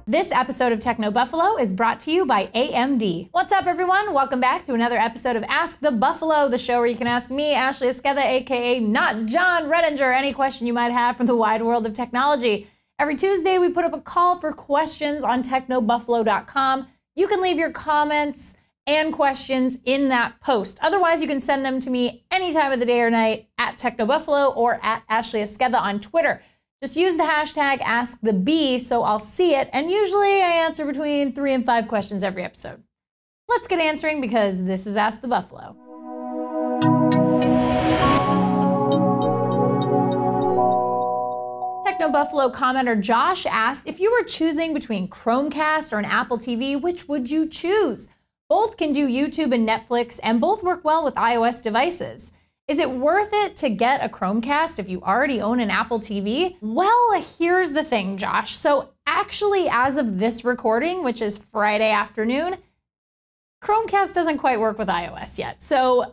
This episode of Techno Buffalo is brought to you by AMD. What's up, everyone? Welcome back to another episode of Ask the Buffalo, the show where you can ask me, Ashley Esqueda, aka Not John Redinger, any question you might have from the wide world of technology. Every Tuesday, we put up a call for questions on technobuffalo.com. You can leave your comments and questions in that post. Otherwise, you can send them to me any time of the day or night at TechnoBuffalo or at Ashley Esqueda on Twitter. Just use the hashtag AskTheB so I'll see it, and usually I answer between 3 and 5 questions every episode. Let's get answering because this is Ask the Buffalo. Techno Buffalo commenter Josh asked, if you were choosing between Chromecast or an Apple TV, which would you choose? Both can do YouTube and Netflix, and both work well with iOS devices. Is it worth it to get a Chromecast if you already own an Apple TV? Well, here's the thing, Josh. So actually, as of this recording, which is Friday afternoon, Chromecast doesn't quite work with iOS yet. So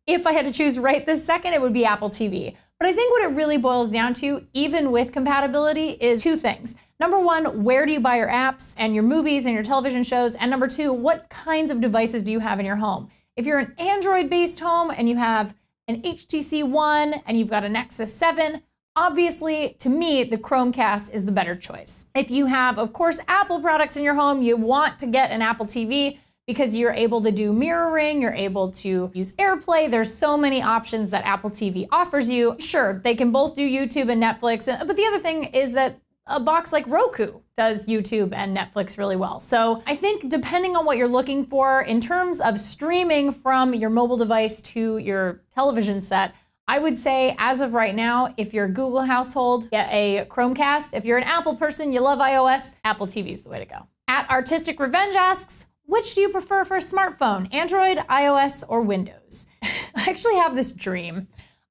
if I had to choose right this second, it would be Apple TV. But I think what it really boils down to, even with compatibility, is 2 things. Number 1, where do you buy your apps and your movies and your television shows? And number 2, what kinds of devices do you have in your home? If you're an Android-based home and you have an HTC One and you've got a Nexus 7, obviously, to me, the Chromecast is the better choice. If you have, of course, Apple products in your home, you want to get an Apple TV because you're able to do mirroring, you're able to use AirPlay. There's so many options that Apple TV offers you. Sure, they can both do YouTube and Netflix, but the other thing is that a box like Roku does YouTube and Netflix really well. So I think depending on what you're looking for in terms of streaming from your mobile device to your television set, I would say as of right now, if you're a Google household, get a Chromecast. If you're an Apple person, you love iOS, Apple TV is the way to go. At Artistic Revenge asks, which do you prefer for a smartphone, Android, iOS, or Windows? I actually have this dream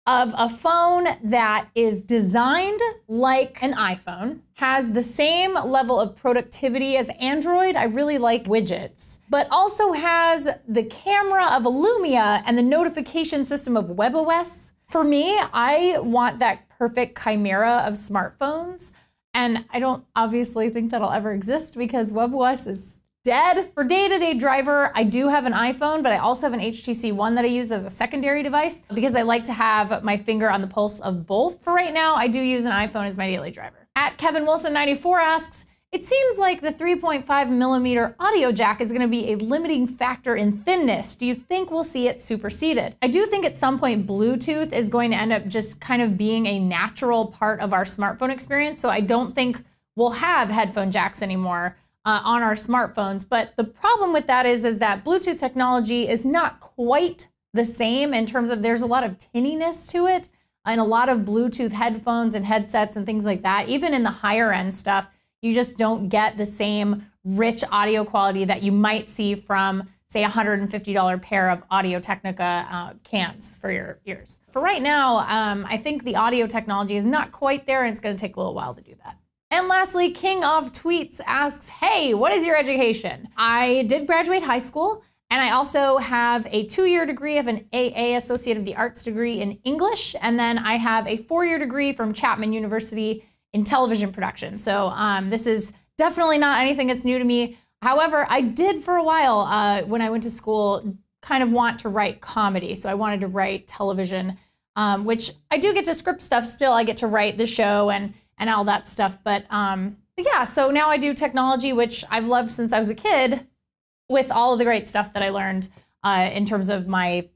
of a phone that is designed like an iPhone, has the same level of productivity as Android. I really like widgets, but also has the camera of Lumia and the notification system of WebOS. For me, I want that perfect chimera of smartphones, and I don't obviously think that'll ever exist because WebOS is dead. For day-to-day driver, I do have an iPhone, but I also have an HTC One that I use as a secondary device because I like to have my finger on the pulse of both. For right now, I do use an iPhone as my daily driver. At Kevin Wilson 94 asks, it seems like the 3.5mm audio jack is gonna be a limiting factor in thinness. Do you think we'll see it superseded? I do think at some point Bluetooth is going to end up just kind of being a natural part of our smartphone experience. So I don't think we'll have headphone jacks anymore on our smartphones. But the problem with that is that Bluetooth technology is not quite the same in terms of there's a lot of tinniness to it and a lot of Bluetooth headphones and headsets and things like that. Even in the higher end stuff, you just don't get the same rich audio quality that you might see from, say, a $150 pair of Audio-Technica cans for your ears. For right now, I think the audio technology is not quite there and it's gonna take a little while to do that. And lastly, King of Tweets asks, hey, what is your education? I did graduate high school, and I also have a 2-year degree of an AA Associate of the Arts degree in English, and then I have a 4-year degree from Chapman University in television production. So this is definitely not anything that's new to me. However, I did for a while when I went to school kind of want to write comedy. So I wanted to write television, which I do get to script stuff still. I get to write the show and all that stuff. But yeah, so now I do technology, which I've loved since I was a kid, with all of the great stuff that I learned in terms of my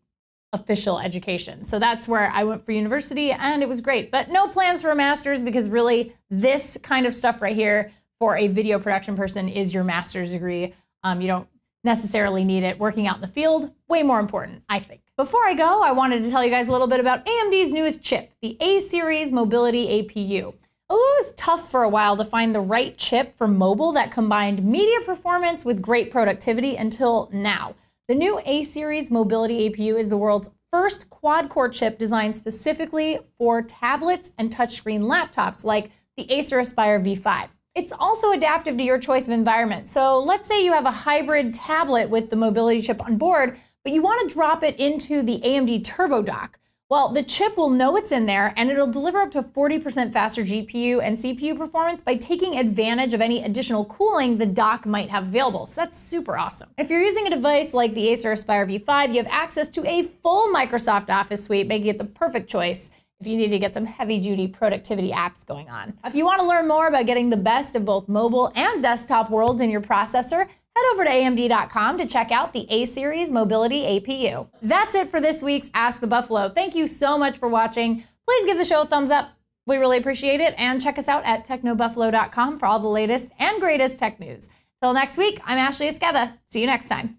official education. So that's where I went for university, and it was great. But no plans for a master's, because really this kind of stuff right here for a video production person is your master's degree. You don't necessarily need it. Working out in the field, way more important, I think. Before I go, I wanted to tell you guys a little bit about AMD's newest chip, the A-Series Mobility APU. It was tough for a while to find the right chip for mobile that combined media performance with great productivity until now. The new A-Series Mobility APU is the world's first quad-core chip designed specifically for tablets and touchscreen laptops like the Acer Aspire V5. It's also adaptive to your choice of environment. So let's say you have a hybrid tablet with the mobility chip on board, but you want to drop it into the AMD Turbo Dock. Well, the chip will know it's in there, and it'll deliver up to 40% faster GPU and CPU performance by taking advantage of any additional cooling the dock might have available. So that's super awesome. If you're using a device like the Acer Aspire V5, you have access to a full Microsoft Office suite, making it the perfect choice if you need to get some heavy-duty productivity apps going on. If you want to learn more about getting the best of both mobile and desktop worlds in your processor, head over to AMD.com to check out the A-Series Mobility APU. That's it for this week's Ask the Buffalo. Thank you so much for watching. Please give the show a thumbs up. We really appreciate it. And check us out at technobuffalo.com for all the latest and greatest tech news. Till next week, I'm Ashley Esqueda. See you next time.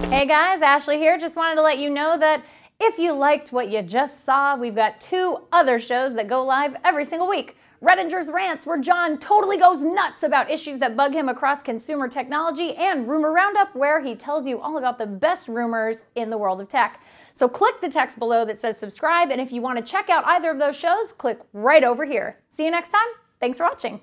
Hey guys, Ashley here. Just wanted to let you know that if you liked what you just saw, we've got 2 other shows that go live every single week. Redinger's Rants, where John totally goes nuts about issues that bug him across consumer technology, and Rumor Roundup, where he tells you all about the best rumors in the world of tech. So click the text below that says subscribe, and if you want to check out either of those shows, click right over here. See you next time. Thanks for watching.